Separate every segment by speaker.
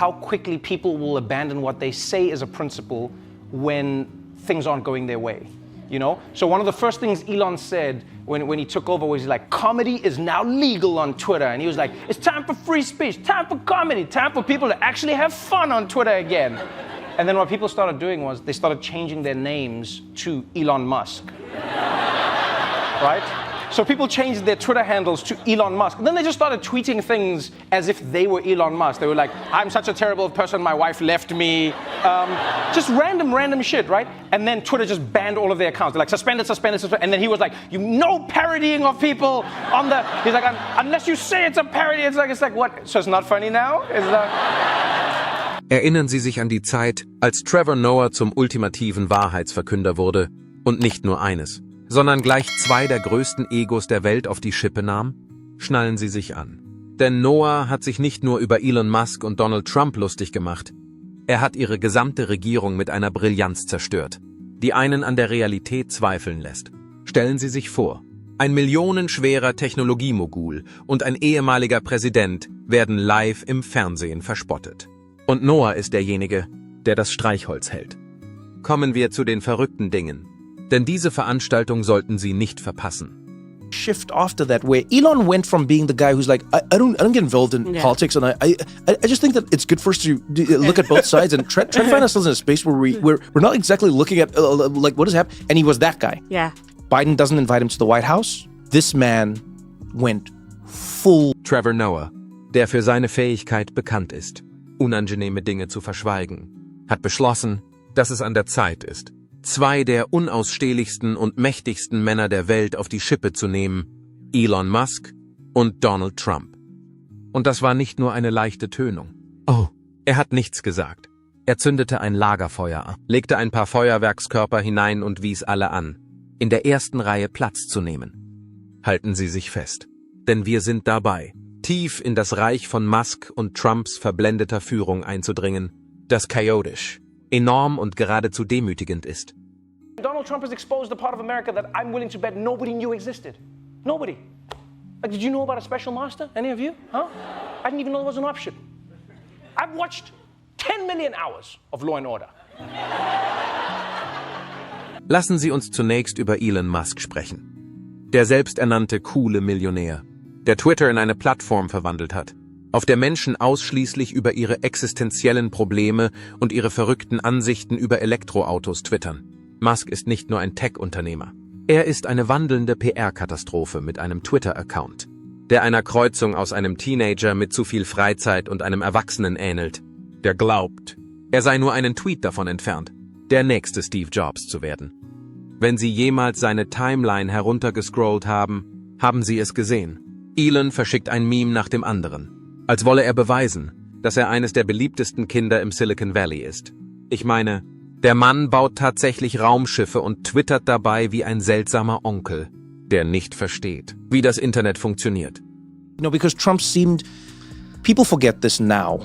Speaker 1: how quickly people will abandon what they say is a principle when things aren't going their way. You know? So one of the first things Elon said when he took over was like, comedy is now legal on Twitter. And he was like, it's time for free speech, time for comedy, time for people to actually have fun on Twitter again. And then what people started doing was they started changing their names to Elon Musk. Right? So people changed their Twitter handles to Elon Musk. And then they just started tweeting things as if they were Elon Musk. They were like, I'm such a terrible person, my wife left me. Just random shit, right? And then Twitter just banned all of their accounts. They're like, suspended. And then he was like, no parodying of people on the... He's like, unless you say it's a parody, it's like, what? So it's not funny now?
Speaker 2: Erinnern Sie sich an die Zeit, als Trevor Noah zum ultimativen Wahrheitsverkünder wurde und nicht nur eines, sondern gleich zwei der größten Egos der Welt auf die Schippe nahm? Schnallen Sie sich an. Denn Noah hat sich nicht nur über Elon Musk und Donald Trump lustig gemacht, er hat ihre gesamte Regierung mit einer Brillanz zerstört, die einen an der Realität zweifeln lässt. Stellen Sie sich vor, ein millionenschwerer Technologiemogul und ein ehemaliger Präsident werden live im Fernsehen verspottet. Und Noah ist derjenige, der das Streichholz hält. Kommen wir zu den verrückten Dingen. Denn diese Veranstaltung sollten Sie nicht verpassen.
Speaker 3: Shift after that, where Elon went from being the guy who's like, I don't get involved in politics, and I just think that it's good for us to look at both sides and try to find ourselves in a space where we're not exactly looking at like what has happened. And he was that guy.
Speaker 4: Yeah.
Speaker 3: Biden doesn't invite him to the White House. This man went full.
Speaker 2: Trevor Noah, der für seine Fähigkeit bekannt ist, unangenehme Dinge zu verschweigen, hat beschlossen, dass es an der Zeit ist, zwei der unausstehlichsten und mächtigsten Männer der Welt auf die Schippe zu nehmen, Elon Musk und Donald Trump. Und das war nicht nur eine leichte Tönung. Oh, er hat nichts gesagt. Er zündete ein Lagerfeuer an, legte ein paar Feuerwerkskörper hinein und wies alle an, in der ersten Reihe Platz zu nehmen. Halten Sie sich fest, denn wir sind dabei, tief in das Reich von Musk und Trumps verblendeter Führung einzudringen, das chaotisch, enorm und geradezu demütigend ist.
Speaker 1: Donald Trump has exposed a part of America that I'm willing to bet nobody knew existed. Nobody. Like, did you know about a special master? Any of you? Huh? I didn't even know there was an option. I've watched 10 million hours of Law and Order.
Speaker 2: Lassen Sie uns zunächst über Elon Musk sprechen. Der selbsternannte coole Millionär, der Twitter in eine Plattform verwandelt hat, auf der Menschen ausschließlich über ihre existenziellen Probleme und ihre verrückten Ansichten über Elektroautos twittern. Musk ist nicht nur ein Tech-Unternehmer. Er ist eine wandelnde PR-Katastrophe mit einem Twitter-Account, der einer Kreuzung aus einem Teenager mit zu viel Freizeit und einem Erwachsenen ähnelt, der glaubt, er sei nur einen Tweet davon entfernt, der nächste Steve Jobs zu werden. Wenn Sie jemals seine Timeline heruntergescrollt haben, haben Sie es gesehen. Elon verschickt ein Meme nach dem anderen, als wolle er beweisen, dass er eines der beliebtesten Kinder im Silicon Valley ist. Ich meine, der Mann baut tatsächlich Raumschiffe und twittert dabei wie ein seltsamer Onkel, der nicht versteht, wie das Internet funktioniert.
Speaker 3: You know, because Trump seemed, people forget this now,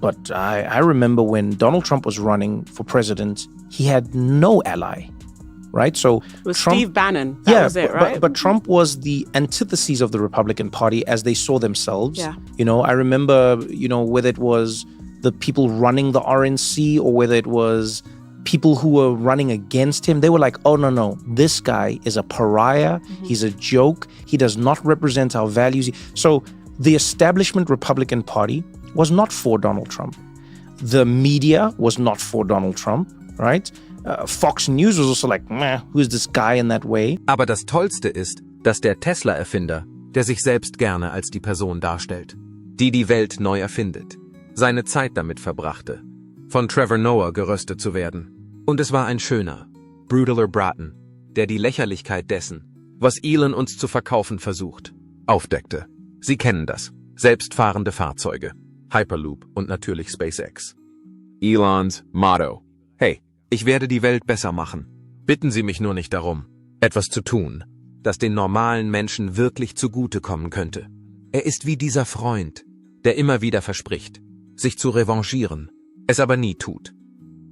Speaker 3: but I remember when Donald Trump was running for president, he had no ally. Right, so
Speaker 4: it was
Speaker 3: Trump,
Speaker 4: Steve Bannon. That was it, right?
Speaker 3: But Trump was the antithesis of the Republican Party as they saw themselves.
Speaker 4: Yeah.
Speaker 3: You know, I remember, whether it was the people running the RNC or whether it was people who were running against him, they were like, oh, no, this guy is a pariah. Mm-hmm. He's a joke. He does not represent our values. So the establishment Republican Party was not for Donald Trump. The media was not for Donald Trump, right? Fox News was also like, meh, who's this guy in that way?
Speaker 2: Aber das Tollste ist, dass der Tesla-Erfinder, der sich selbst gerne als die Person darstellt, die Welt neu erfindet, seine Zeit damit verbrachte, von Trevor Noah geröstet zu werden. Und es war ein schöner, brutaler Braten, der die Lächerlichkeit dessen, was Elon uns zu verkaufen versucht, aufdeckte. Sie kennen das. Selbstfahrende Fahrzeuge, Hyperloop und natürlich SpaceX. Elons Motto: Hey, ich werde die Welt besser machen. Bitten Sie mich nur nicht darum, etwas zu tun, das den normalen Menschen wirklich zugutekommen könnte. Er ist wie dieser Freund, der immer wieder verspricht, sich zu revanchieren, es aber nie tut.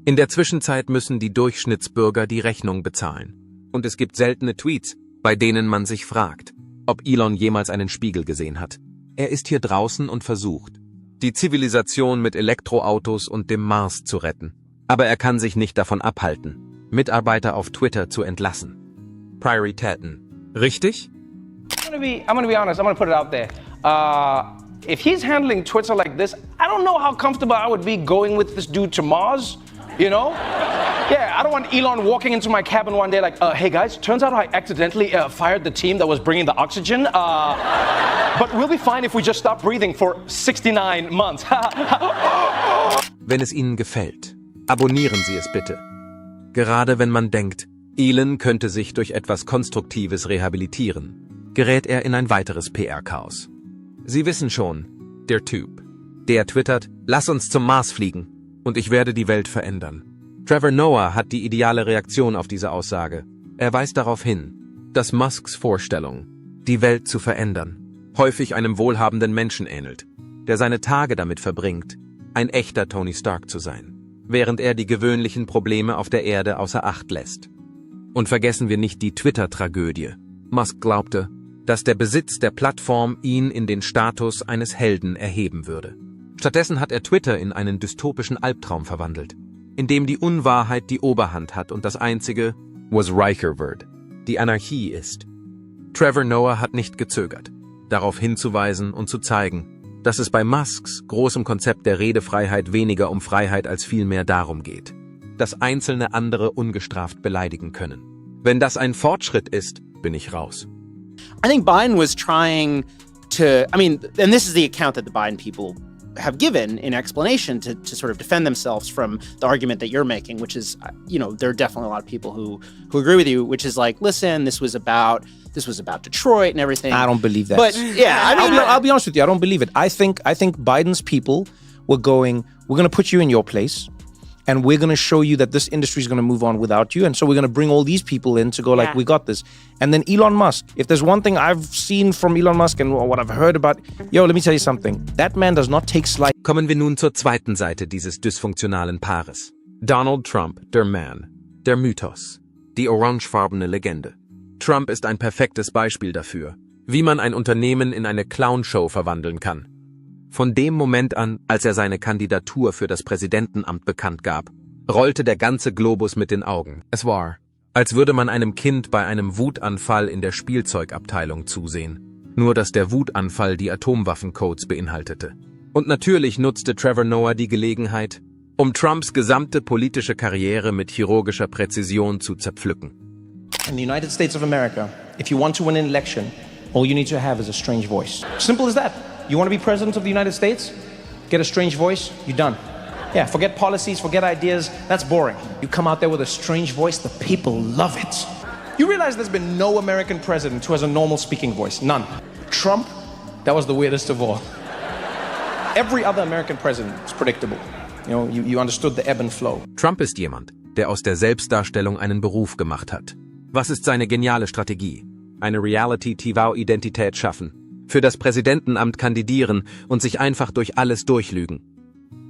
Speaker 2: In der Zwischenzeit müssen die Durchschnittsbürger die Rechnung bezahlen. Und es gibt seltene Tweets, bei denen man sich fragt, ob Elon jemals einen Spiegel gesehen hat. Er ist hier draußen und versucht, die Zivilisation mit Elektroautos und dem Mars zu retten. Aber er kann sich nicht davon abhalten, Mitarbeiter auf Twitter zu entlassen. Prioritäten. Richtig?
Speaker 1: I'm gonna be honest. I'm gonna put it out there. If he's handling Twitter like this, I don't know how comfortable I would be going with this dude to Mars. You know? Yeah, I don't want Elon walking into my cabin one day like, hey guys, turns out I accidentally fired the team that was bringing the oxygen. But we'll be fine if we just stop breathing for 69 months.
Speaker 2: Wenn es Ihnen gefällt, abonnieren Sie es bitte. Gerade wenn man denkt, Elon könnte sich durch etwas Konstruktives rehabilitieren, gerät er in ein weiteres PR-Chaos. Sie wissen schon, der Typ. Der twittert, lass uns zum Mars fliegen und ich werde die Welt verändern. Trevor Noah hat die ideale Reaktion auf diese Aussage. Er weist darauf hin, dass Musks Vorstellung, die Welt zu verändern, häufig einem wohlhabenden Menschen ähnelt, der seine Tage damit verbringt, ein echter Tony Stark zu sein, während er die gewöhnlichen Probleme auf der Erde außer Acht lässt. Und vergessen wir nicht die Twitter-Tragödie. Musk glaubte, dass der Besitz der Plattform ihn in den Status eines Helden erheben würde. Stattdessen hat er Twitter in einen dystopischen Albtraum verwandelt, in dem die Unwahrheit die Oberhand hat und das einzige, was Riker wird, die Anarchie ist. Trevor Noah hat nicht gezögert, darauf hinzuweisen und zu zeigen, dass es bei Musks großem Konzept der Redefreiheit weniger um Freiheit als vielmehr darum geht, dass Einzelne andere ungestraft beleidigen können. Wenn das ein Fortschritt ist, bin ich raus.
Speaker 4: I think Biden was trying to, and this is the account that the Biden people have given in explanation to sort of defend themselves from the argument that you're making, which is, there are definitely a lot of people who agree with you, which is like, listen, this was about Detroit and everything.
Speaker 3: I don't believe that.
Speaker 4: But yeah,
Speaker 3: I'll be honest with you. I don't believe it. I think Biden's people were going, we're going to put you in your place, and we're going to show you that this industry is going to move on without you. And so we're going to bring all these people in to go like, we got this. And then Elon Musk, if there's one thing I've seen from Elon Musk and what I've heard about, let me tell you something. That man does not take slight.
Speaker 2: Kommen wir nun zur zweiten Seite dieses dysfunktionalen Paares. Donald Trump, der Man, der Mythos, die orangefarbene Legende. Trump ist ein perfektes Beispiel dafür, wie man ein Unternehmen in eine Clownshow verwandeln kann. Von dem Moment an, als er seine Kandidatur für das Präsidentenamt bekannt gab, rollte der ganze Globus mit den Augen. Es war, als würde man einem Kind bei einem Wutanfall in der Spielzeugabteilung zusehen. Nur dass der Wutanfall die Atomwaffencodes beinhaltete. Und natürlich nutzte Trevor Noah die Gelegenheit, um Trumps gesamte politische Karriere mit chirurgischer Präzision zu zerpflücken.
Speaker 3: In the United States of America, if you want to win an election, all you need to have is a strange voice. Simple as that. You want to be president of the United States? Get a strange voice, you're done. Yeah, forget policies, forget ideas, that's boring. You come out there with a strange voice, the people love it. You realize there's been no American president who has a normal speaking voice, none. Trump, that was the weirdest of all. Every other American president is predictable. You understood the ebb and flow.
Speaker 2: Trump ist jemand, der aus der Selbstdarstellung einen Beruf gemacht hat. Was ist seine geniale Strategie? Eine Reality-TV-Identität schaffen, für das Präsidentenamt kandidieren und sich einfach durch alles durchlügen.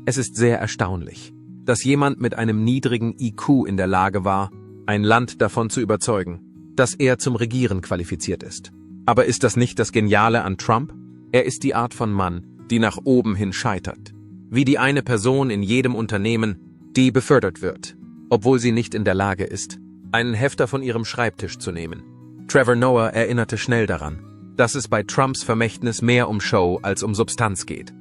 Speaker 2: Es ist sehr erstaunlich, dass jemand mit einem niedrigen IQ in der Lage war, ein Land davon zu überzeugen, dass er zum Regieren qualifiziert ist. Aber ist das nicht das Geniale an Trump? Er ist die Art von Mann, die nach oben hin scheitert. Wie die eine Person in jedem Unternehmen, die befördert wird, obwohl sie nicht in der Lage ist, einen Hefter von ihrem Schreibtisch zu nehmen. Trevor Noah erinnerte schnell daran, dass es bei Trumps Vermächtnis mehr um Show als um Substanz geht.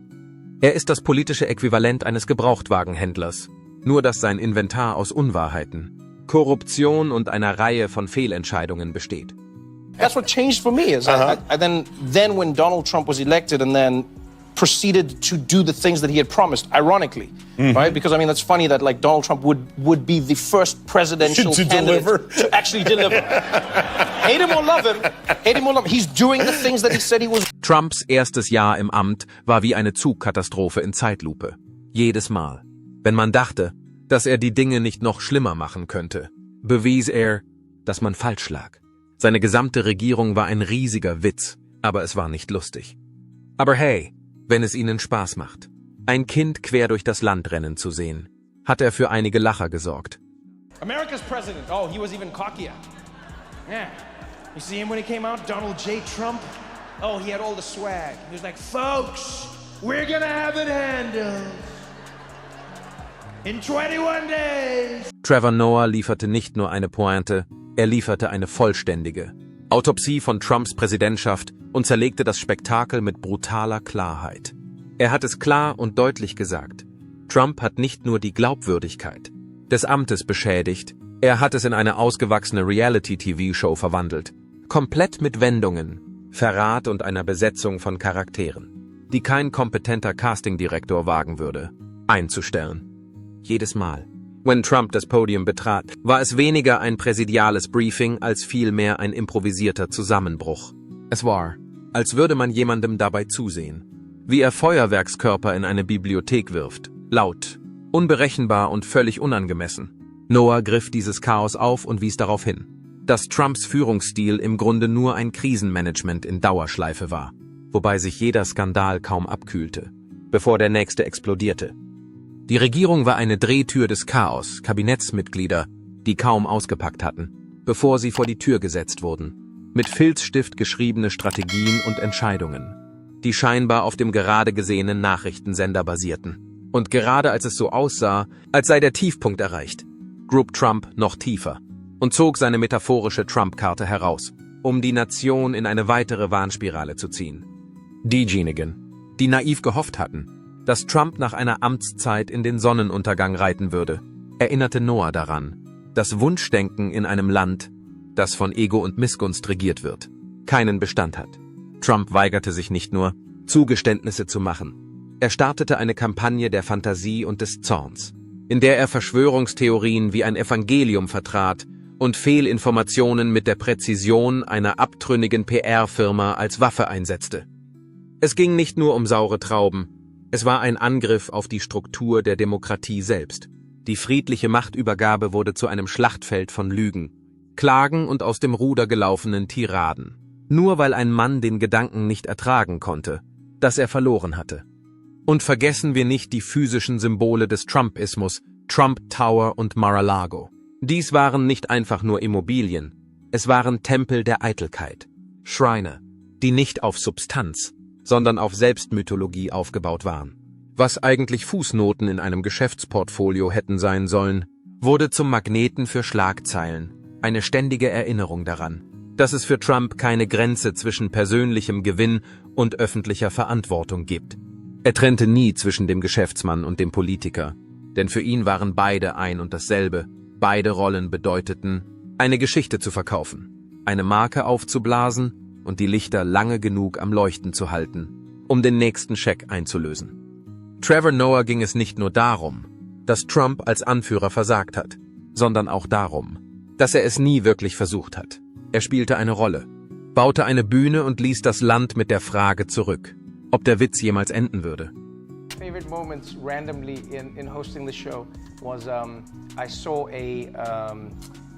Speaker 2: Er ist das politische Äquivalent eines Gebrauchtwagenhändlers, nur dass sein Inventar aus Unwahrheiten, Korruption und einer Reihe von Fehlentscheidungen besteht.
Speaker 3: That's what changed for me. Is I then when Donald Trump was elected and then proceeded to do the things that he had promised, ironically, right? Because that's funny that like Donald Trump would be the first presidential candidate to actually deliver. Hate him or love him, he's doing the things that he said he was.
Speaker 2: Trumps erstes Jahr im Amt war wie eine Zugkatastrophe in Zeitlupe. Jedes Mal, wenn man dachte, dass er die Dinge nicht noch schlimmer machen könnte, bewies er, dass man falsch lag. Seine gesamte Regierung war ein riesiger Witz, aber es war nicht lustig. Aber hey, wenn es ihnen Spaß macht, ein Kind quer durch das Land rennen zu sehen, hat er für einige Lacher gesorgt.
Speaker 3: America's president. Oh, he was even cockier. Yeah. You see him when he came out, Donald J. Trump? Oh, he had all the swag. He was like, folks,
Speaker 5: We're gonna have it handled. In 21 days.
Speaker 2: Trevor Noah lieferte nicht nur eine Pointe, er lieferte eine vollständige Autopsie von Trumps Präsidentschaft und zerlegte das Spektakel mit brutaler Klarheit. Er hat es klar und deutlich gesagt. Trump hat nicht nur die Glaubwürdigkeit des Amtes beschädigt, er hat es in eine ausgewachsene Reality-TV-Show verwandelt. Komplett mit Wendungen, Verrat und einer Besetzung von Charakteren, die kein kompetenter Castingdirektor wagen würde, einzustellen. Jedes Mal, wenn Trump das Podium betrat, war es weniger ein präsidiales Briefing als vielmehr ein improvisierter Zusammenbruch. Es war, als würde man jemandem dabei zusehen, wie er Feuerwerkskörper in eine Bibliothek wirft, laut, unberechenbar und völlig unangemessen. Noah griff dieses Chaos auf und wies darauf hin, dass Trumps Führungsstil im Grunde nur ein Krisenmanagement in Dauerschleife war, wobei sich jeder Skandal kaum abkühlte, bevor der nächste explodierte. Die Regierung war eine Drehtür des Chaos, Kabinettsmitglieder, die kaum ausgepackt hatten, bevor sie vor die Tür gesetzt wurden, mit Filzstift geschriebene Strategien und Entscheidungen, die scheinbar auf dem gerade gesehenen Nachrichtensender basierten. Und gerade als es so aussah, als sei der Tiefpunkt erreicht, grub Trump noch tiefer und zog seine metaphorische Trump-Karte heraus, um die Nation in eine weitere Warnspirale zu ziehen. Diejenigen, die naiv gehofft hatten, dass Trump nach einer Amtszeit in den Sonnenuntergang reiten würde, erinnerte Noah daran, dass Wunschdenken in einem Land, das von Ego und Missgunst regiert wird, keinen Bestand hat. Trump weigerte sich nicht nur, Zugeständnisse zu machen. Er startete eine Kampagne der Fantasie und des Zorns, in der er Verschwörungstheorien wie ein Evangelium vertrat und Fehlinformationen mit der Präzision einer abtrünnigen PR-Firma als Waffe einsetzte. Es ging nicht nur um saure Trauben, es war ein Angriff auf die Struktur der Demokratie selbst. Die friedliche Machtübergabe wurde zu einem Schlachtfeld von Lügen, Klagen und aus dem Ruder gelaufenen Tiraden, nur weil ein Mann den Gedanken nicht ertragen konnte, dass er verloren hatte. Und vergessen wir nicht die physischen Symbole des Trumpismus, Trump Tower und Mar-a-Lago. Dies waren nicht einfach nur Immobilien, es waren Tempel der Eitelkeit, Schreine, die nicht auf Substanz, sondern auf Selbstmythologie aufgebaut waren. Was eigentlich Fußnoten in einem Geschäftsportfolio hätten sein sollen, wurde zum Magneten für Schlagzeilen, eine ständige Erinnerung daran, dass es für Trump keine Grenze zwischen persönlichem Gewinn und öffentlicher Verantwortung gibt. Er trennte nie zwischen dem Geschäftsmann und dem Politiker, denn für ihn waren beide ein und dasselbe. Beide Rollen bedeuteten, eine Geschichte zu verkaufen, eine Marke aufzublasen und die Lichter lange genug am Leuchten zu halten, um den nächsten Scheck einzulösen. Trevor Noah ging es nicht nur darum, dass Trump als Anführer versagt hat, sondern auch darum, dass er es nie wirklich versucht hat. Er spielte eine Rolle, baute eine Bühne und ließ das Land mit der Frage zurück, ob der Witz jemals enden würde.
Speaker 1: Favorite moments randomly in hosting the show was I saw a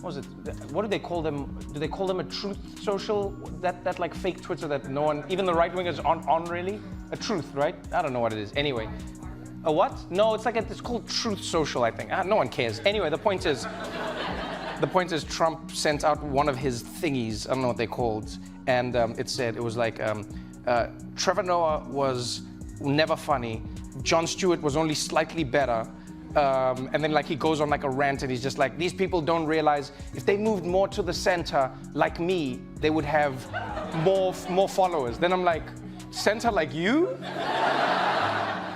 Speaker 1: what was it? What do they call them? Do they call them a truth social? That like fake Twitter that no one, even the right wingers, aren't on really. A truth, right? I don't know what it is. Anyway, a what? No, it's like it's called Truth Social, I think. No one cares. Anyway, the point is Trump sent out one of his thingies. I don't know what they called, and it was like Trevor Noah was never funny. Jon Stewart was only slightly better. And then like he goes on like a rant and he's just like, these people don't realize if they moved more to the center like me, they would have more followers. Then I'm like, center like you?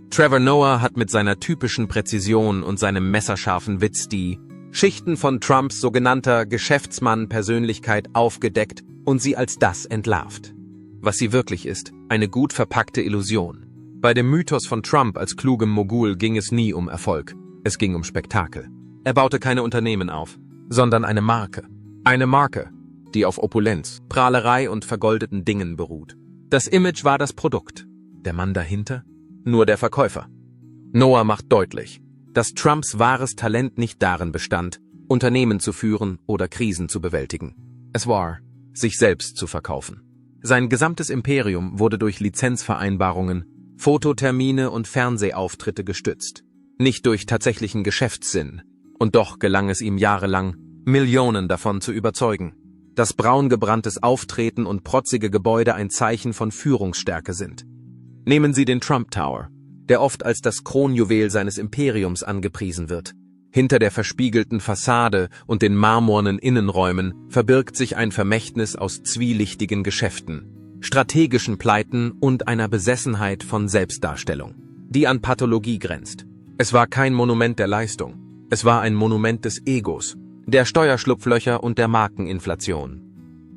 Speaker 2: Trevor Noah hat mit seiner typischen Präzision und seinem messerscharfen Witz die Schichten von Trumps sogenannter Geschäftsmann-Persönlichkeit aufgedeckt und sie als das entlarvt. Was sie wirklich ist, eine gut verpackte Illusion. Bei dem Mythos von Trump als klugem Mogul ging es nie um Erfolg. Es ging um Spektakel. Er baute keine Unternehmen auf, sondern eine Marke. Eine Marke, die auf Opulenz, Prahlerei und vergoldeten Dingen beruht. Das Image war das Produkt. Der Mann dahinter? Nur der Verkäufer. Noah macht deutlich, dass Trumps wahres Talent nicht darin bestand, Unternehmen zu führen oder Krisen zu bewältigen. Es war, sich selbst zu verkaufen. Sein gesamtes Imperium wurde durch Lizenzvereinbarungen, Fototermine und Fernsehauftritte gestützt. Nicht durch tatsächlichen Geschäftssinn. Und doch gelang es ihm jahrelang, Millionen davon zu überzeugen, dass braungebranntes Auftreten und protzige Gebäude ein Zeichen von Führungsstärke sind. Nehmen Sie den Trump Tower, der oft als das Kronjuwel seines Imperiums angepriesen wird. Hinter der verspiegelten Fassade und den marmornen Innenräumen verbirgt sich ein Vermächtnis aus zwielichtigen Geschäften, strategischen Pleiten und einer Besessenheit von Selbstdarstellung, die an Pathologie grenzt. Es war kein Monument der Leistung, es war ein Monument des Egos, der Steuerschlupflöcher und der Markeninflation.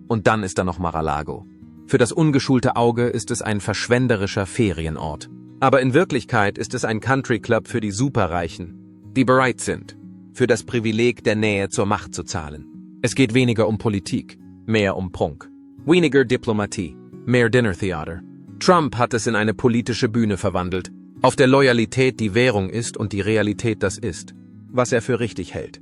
Speaker 2: Und dann ist da noch Mar-a-Lago. Für das ungeschulte Auge ist es ein verschwenderischer Ferienort. Aber in Wirklichkeit ist es ein Country Club für die Superreichen, die bereit sind, für das Privileg der Nähe zur Macht zu zahlen. Es geht weniger um Politik, mehr um Prunk. Weniger Diplomatie, mehr Dinner Theater. Trump hat es in eine politische Bühne verwandelt, auf der Loyalität die Währung ist und die Realität das ist, was er für richtig hält.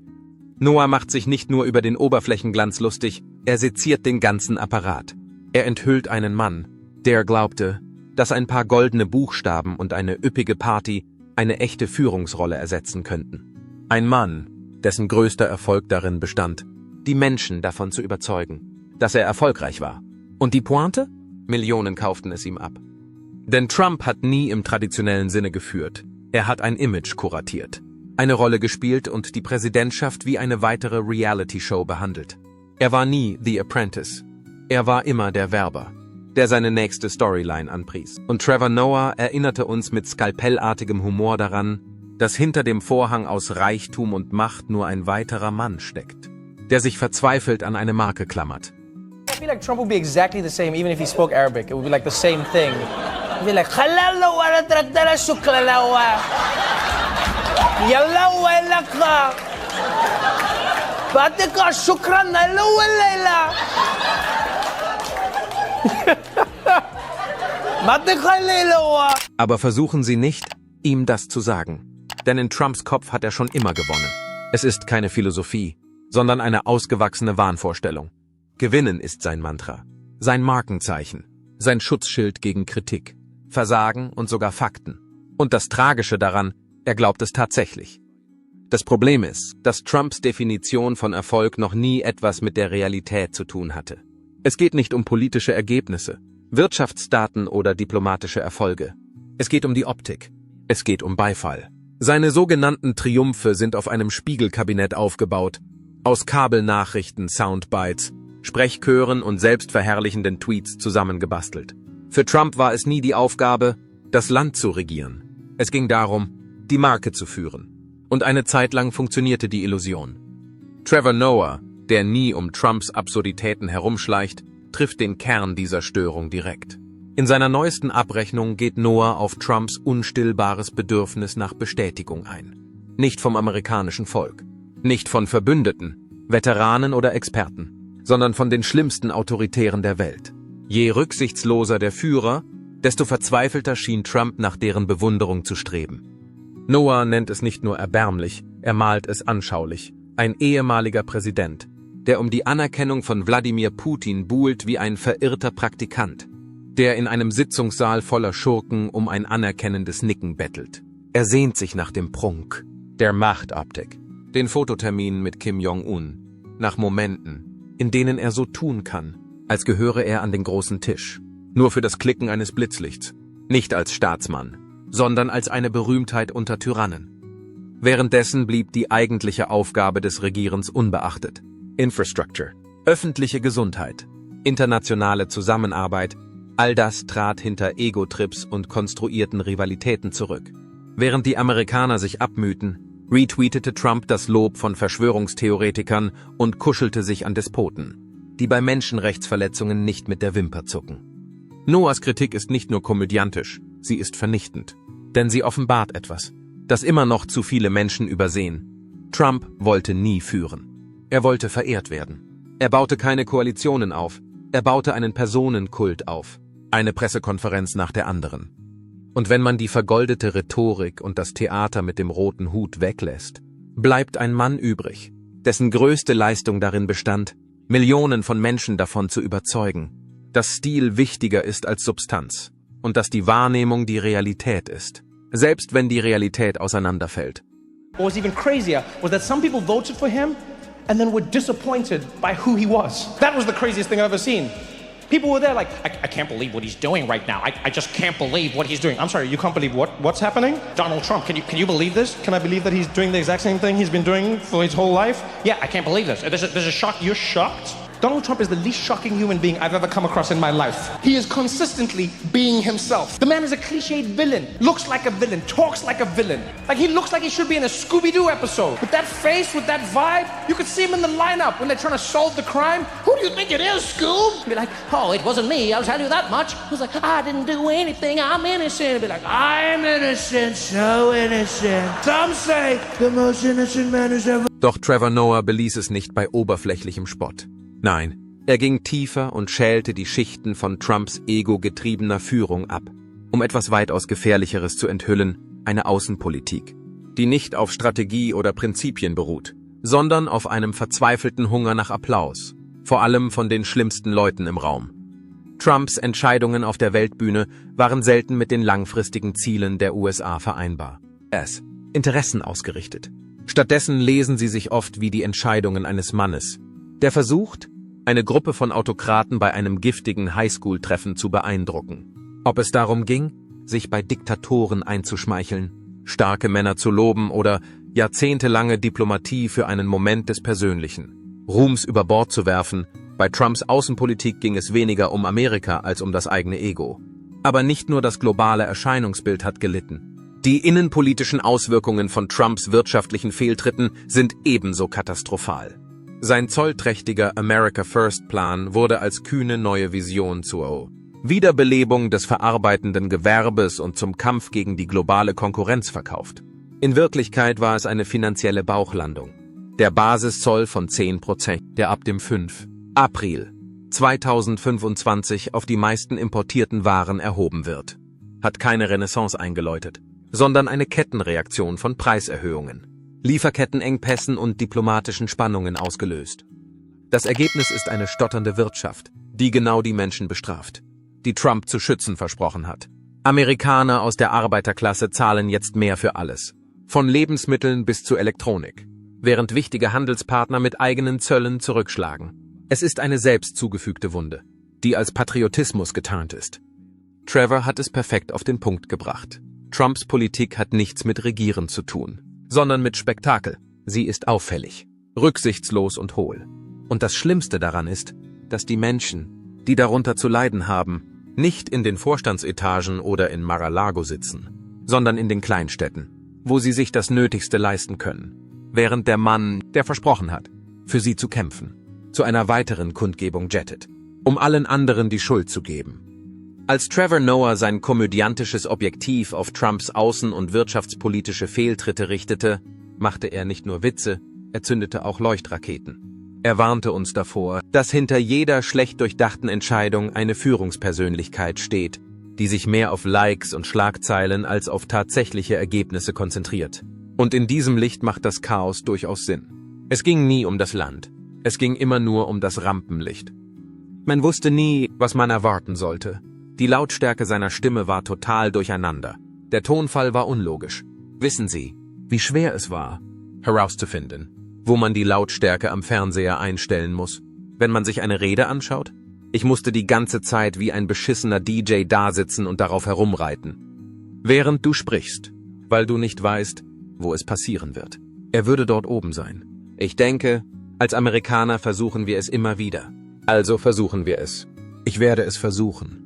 Speaker 2: Noah macht sich nicht nur über den Oberflächenglanz lustig, er seziert den ganzen Apparat. Er enthüllt einen Mann, der glaubte, dass ein paar goldene Buchstaben und eine üppige Party eine echte Führungsrolle ersetzen könnten. Ein Mann, dessen größter Erfolg darin bestand, die Menschen davon zu überzeugen, dass er erfolgreich war. Und die Pointe? Millionen kauften es ihm ab. Denn Trump hat nie im traditionellen Sinne geführt. Er hat ein Image kuratiert, eine Rolle gespielt und die Präsidentschaft wie eine weitere Reality-Show behandelt. Er war nie The Apprentice. Er war immer der Werber, der seine nächste Storyline anpries. Und Trevor Noah erinnerte uns mit skalpellartigem Humor daran, dass hinter dem Vorhang aus Reichtum und Macht nur ein weiterer Mann steckt, der sich verzweifelt an eine Marke klammert.
Speaker 6: I feel like Trump would be exactly the same even if he spoke Arabic. It would be like the same thing. He'd be like, "Halalawa ratratara shuklalawa. Yalawa laka. Batika shukran alawa layla."
Speaker 2: Aber versuchen Sie nicht, ihm das zu sagen. Denn in Trumps Kopf hat er schon immer gewonnen. Es ist keine Philosophie, sondern eine ausgewachsene Wahnvorstellung. Gewinnen ist sein Mantra, sein Markenzeichen, sein Schutzschild gegen Kritik, Versagen und sogar Fakten. Und das Tragische daran, er glaubt es tatsächlich. Das Problem ist, dass Trumps Definition von Erfolg noch nie etwas mit der Realität zu tun hatte. Es geht nicht um politische Ergebnisse, Wirtschaftsdaten oder diplomatische Erfolge. Es geht um die Optik. Es geht um Beifall. Seine sogenannten Triumphe sind auf einem Spiegelkabinett aufgebaut, aus Kabelnachrichten, Soundbites, Sprechchören und selbstverherrlichenden Tweets zusammengebastelt. Für Trump war es nie die Aufgabe, das Land zu regieren. Es ging darum, die Marke zu führen. Und eine Zeit lang funktionierte die Illusion. Trevor Noah, der nie um Trumps Absurditäten herumschleicht, trifft den Kern dieser Störung direkt. In seiner neuesten Abrechnung geht Noah auf Trumps unstillbares Bedürfnis nach Bestätigung ein. Nicht vom amerikanischen Volk, nicht von Verbündeten, Veteranen oder Experten, sondern von den schlimmsten Autoritären der Welt. Je rücksichtsloser der Führer, desto verzweifelter schien Trump nach deren Bewunderung zu streben. Noah nennt es nicht nur erbärmlich, er malt es anschaulich. Ein ehemaliger Präsident, der um die Anerkennung von Wladimir Putin buhlt wie ein verirrter Praktikant, der in einem Sitzungssaal voller Schurken um ein anerkennendes Nicken bettelt. Er sehnt sich nach dem Prunk, der Machtoptik, den Fototermin mit Kim Jong-un, nach Momenten, in denen er so tun kann, als gehöre er an den großen Tisch, nur für das Klicken eines Blitzlichts, nicht als Staatsmann, sondern als eine Berühmtheit unter Tyrannen. Währenddessen blieb die eigentliche Aufgabe des Regierens unbeachtet. Infrastructure, öffentliche Gesundheit, internationale Zusammenarbeit, all das trat hinter Ego-Trips und konstruierten Rivalitäten zurück. Während die Amerikaner sich abmühten, retweetete Trump das Lob von Verschwörungstheoretikern und kuschelte sich an Despoten, die bei Menschenrechtsverletzungen nicht mit der Wimper zucken. Noahs Kritik ist nicht nur komödiantisch, sie ist vernichtend, denn sie offenbart etwas, das immer noch zu viele Menschen übersehen. Trump wollte nie führen. Er wollte verehrt werden. Er baute keine Koalitionen auf, er baute einen Personenkult auf, eine Pressekonferenz nach der anderen. Und wenn man die vergoldete Rhetorik und das Theater mit dem roten Hut weglässt, bleibt ein Mann übrig, dessen größte Leistung darin bestand, Millionen von Menschen davon zu überzeugen, dass Stil wichtiger ist als Substanz und dass die Wahrnehmung die Realität ist, selbst wenn die Realität auseinanderfällt.
Speaker 1: What was even crazier was that some people voted for him and then were disappointed by who he was. That was the craziest thing I've ever seen. People were there like, I can't believe what he's doing right now. I just can't believe what he's doing. I'm sorry, you can't believe what's happening? Donald Trump, can you believe this? Can I believe that he's doing the exact same thing he's been doing for his whole life? Yeah, I can't believe this. There's a shock. You're shocked? Donald Trump is the least shocking human being I've ever come across in my life. He is consistently being himself. The man is a cliched villain, looks like a villain, talks like a villain. Like he looks like he should be in a Scooby-Doo episode. With that face, with that vibe, you could see him in the lineup when they're trying to solve the crime. Who do you think it is, Scoob? Be like, oh, it wasn't me, I'll tell you that much. Who's like, I didn't do anything, I'm innocent. Be like,
Speaker 5: I'm innocent, so innocent. Some say the most innocent man who's ever...
Speaker 2: Doch Trevor Noah beließ es nicht bei oberflächlichem Spott. Nein, er ging tiefer und schälte die Schichten von Trumps ego-getriebener Führung ab, um etwas weitaus Gefährlicheres zu enthüllen, eine Außenpolitik, die nicht auf Strategie oder Prinzipien beruht, sondern auf einem verzweifelten Hunger nach Applaus, vor allem von den schlimmsten Leuten im Raum. Trumps Entscheidungen auf der Weltbühne waren selten mit den langfristigen Zielen der USA vereinbar. Interessen ausgerichtet. Stattdessen lesen sie sich oft wie die Entscheidungen eines Mannes, der versucht, eine Gruppe von Autokraten bei einem giftigen Highschool-Treffen zu beeindrucken. Ob es darum ging, sich bei Diktatoren einzuschmeicheln, starke Männer zu loben oder jahrzehntelange Diplomatie für einen Moment des Persönlichen, Ruhms über Bord zu werfen. Bei Trumps Außenpolitik ging es weniger um Amerika als um das eigene Ego. Aber nicht nur das globale Erscheinungsbild hat gelitten. Die innenpolitischen Auswirkungen von Trumps wirtschaftlichen Fehltritten sind ebenso katastrophal. Sein zollträchtiger America First-Plan wurde als kühne neue Vision zur Wiederbelebung des verarbeitenden Gewerbes und zum Kampf gegen die globale Konkurrenz verkauft. In Wirklichkeit war es eine finanzielle Bauchlandung. Der Basiszoll von 10%, der ab dem 5. April 2025 auf die meisten importierten Waren erhoben wird, hat keine Renaissance eingeläutet, sondern eine Kettenreaktion von Preiserhöhungen, Lieferkettenengpässen und diplomatischen Spannungen ausgelöst. Das Ergebnis ist eine stotternde Wirtschaft, die genau die Menschen bestraft, die Trump zu schützen versprochen hat. Amerikaner aus der Arbeiterklasse zahlen jetzt mehr für alles, von Lebensmitteln bis zu Elektronik, während wichtige Handelspartner mit eigenen Zöllen zurückschlagen. Es ist eine selbst zugefügte Wunde, die als Patriotismus getarnt ist. Trevor hat es perfekt auf den Punkt gebracht. Trumps Politik hat nichts mit Regieren zu tun, sondern mit Spektakel. Sie ist auffällig, rücksichtslos und hohl. Und das Schlimmste daran ist, dass die Menschen, die darunter zu leiden haben, nicht in den Vorstandsetagen oder in Mar-a-Lago sitzen, sondern in den Kleinstädten, wo sie sich das Nötigste leisten können, während der Mann, der versprochen hat, für sie zu kämpfen, zu einer weiteren Kundgebung jettet, um allen anderen die Schuld zu geben. Als Trevor Noah sein komödiantisches Objektiv auf Trumps außen- und wirtschaftspolitische Fehltritte richtete, machte er nicht nur Witze, er zündete auch Leuchtraketen. Er warnte uns davor, dass hinter jeder schlecht durchdachten Entscheidung eine Führungspersönlichkeit steht, die sich mehr auf Likes und Schlagzeilen als auf tatsächliche Ergebnisse konzentriert. Und in diesem Licht macht das Chaos durchaus Sinn. Es ging nie um das Land, es ging immer nur um das Rampenlicht. Man wusste nie, was man erwarten sollte. Die Lautstärke seiner Stimme war total durcheinander. Der Tonfall war unlogisch. Wissen Sie, wie schwer es war, herauszufinden, wo man die Lautstärke am Fernseher einstellen muss, wenn man sich eine Rede anschaut? Ich musste die ganze Zeit wie ein beschissener DJ dasitzen und darauf herumreiten. Während du sprichst, weil du nicht weißt, wo es passieren wird. Er würde dort oben sein. Ich denke, als Amerikaner versuchen wir es immer wieder. Also versuchen wir es. Ich werde es versuchen.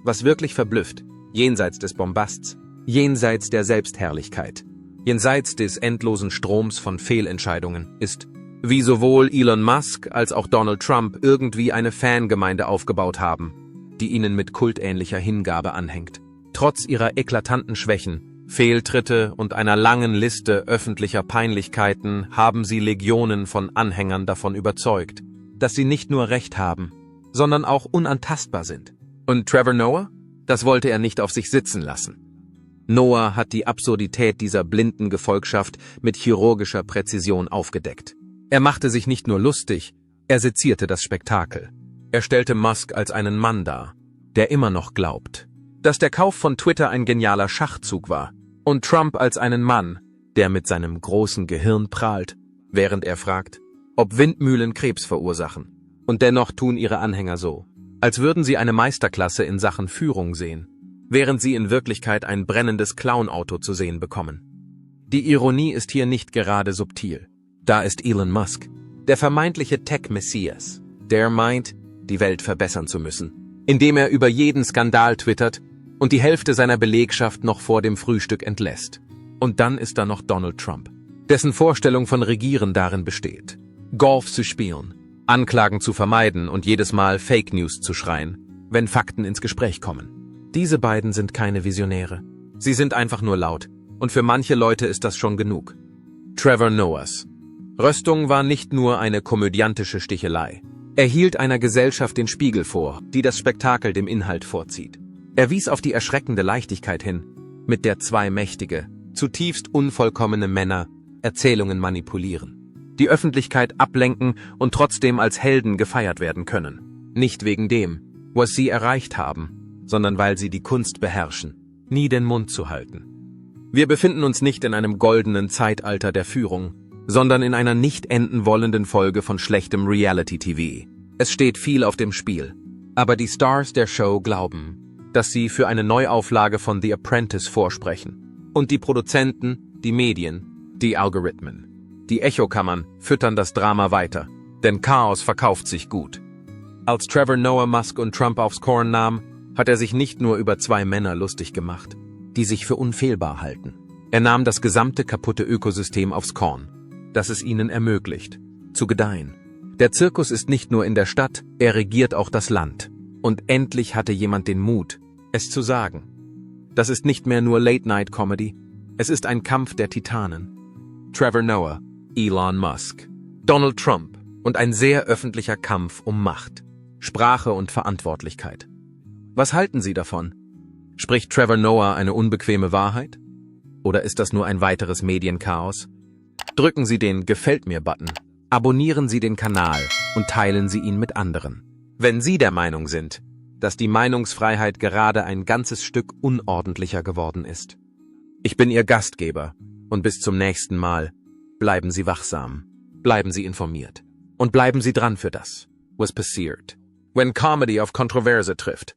Speaker 2: Was wirklich verblüfft, jenseits des Bombasts, jenseits der Selbstherrlichkeit, jenseits des endlosen Stroms von Fehlentscheidungen, ist, wie sowohl Elon Musk als auch Donald Trump irgendwie eine Fangemeinde aufgebaut haben, die ihnen mit kultähnlicher Hingabe anhängt. Trotz ihrer eklatanten Schwächen, Fehltritte und einer langen Liste öffentlicher Peinlichkeiten haben sie Legionen von Anhängern davon überzeugt, dass sie nicht nur Recht haben, sondern auch unantastbar sind. Und Trevor Noah? Das wollte er nicht auf sich sitzen lassen. Noah hat die Absurdität dieser blinden Gefolgschaft mit chirurgischer Präzision aufgedeckt. Er machte sich nicht nur lustig, er sezierte das Spektakel. Er stellte Musk als einen Mann dar, der immer noch glaubt, dass der Kauf von Twitter ein genialer Schachzug war, und Trump als einen Mann, der mit seinem großen Gehirn prahlt, während er fragt, ob Windmühlen Krebs verursachen. Und dennoch tun ihre Anhänger so, als würden sie eine Meisterklasse in Sachen Führung sehen, während sie in Wirklichkeit ein brennendes Clownauto zu sehen bekommen. Die Ironie ist hier nicht gerade subtil. Da ist Elon Musk, der vermeintliche Tech-Messias, der meint, die Welt verbessern zu müssen, indem er über jeden Skandal twittert und die Hälfte seiner Belegschaft noch vor dem Frühstück entlässt. Und dann ist da noch Donald Trump, dessen Vorstellung von Regieren darin besteht, Golf zu spielen, Anklagen zu vermeiden und jedes Mal Fake News zu schreien, wenn Fakten ins Gespräch kommen. Diese beiden sind keine Visionäre. Sie sind einfach nur laut. Und für manche Leute ist das schon genug. Trevor Noahs Röstung war nicht nur eine komödiantische Stichelei. Er hielt einer Gesellschaft den Spiegel vor, die das Spektakel dem Inhalt vorzieht. Er wies auf die erschreckende Leichtigkeit hin, mit der zwei mächtige, zutiefst unvollkommene Männer Erzählungen manipulieren, die Öffentlichkeit ablenken und trotzdem als Helden gefeiert werden können. Nicht wegen dem, was sie erreicht haben, sondern weil sie die Kunst beherrschen, nie den Mund zu halten. Wir befinden uns nicht in einem goldenen Zeitalter der Führung, sondern in einer nicht enden wollenden Folge von schlechtem Reality-TV. Es steht viel auf dem Spiel, aber die Stars der Show glauben, dass sie für eine Neuauflage von The Apprentice vorsprechen. Und die Produzenten, die Medien, die Algorithmen, die Echokammern füttern das Drama weiter, denn Chaos verkauft sich gut. Als Trevor Noah Musk und Trump aufs Korn nahm, hat er sich nicht nur über zwei Männer lustig gemacht, die sich für unfehlbar halten. Er nahm das gesamte kaputte Ökosystem aufs Korn, das es ihnen ermöglicht, zu gedeihen. Der Zirkus ist nicht nur in der Stadt, er regiert auch das Land. Und endlich hatte jemand den Mut, es zu sagen. Das ist nicht mehr nur Late-Night-Comedy, es ist ein Kampf der Titanen. Trevor Noah, Elon Musk, Donald Trump und ein sehr öffentlicher Kampf um Macht, Sprache und Verantwortlichkeit. Was halten Sie davon? Spricht Trevor Noah eine unbequeme Wahrheit? Oder ist das nur ein weiteres Medienchaos? Drücken Sie den Gefällt mir-Button, abonnieren Sie den Kanal und teilen Sie ihn mit anderen. Wenn Sie der Meinung sind, dass die Meinungsfreiheit gerade ein ganzes Stück unordentlicher geworden ist. Ich bin Ihr Gastgeber und bis zum nächsten Mal. Bleiben Sie wachsam, bleiben Sie informiert und bleiben Sie dran für das, was passiert, wenn Comedy auf Kontroverse trifft.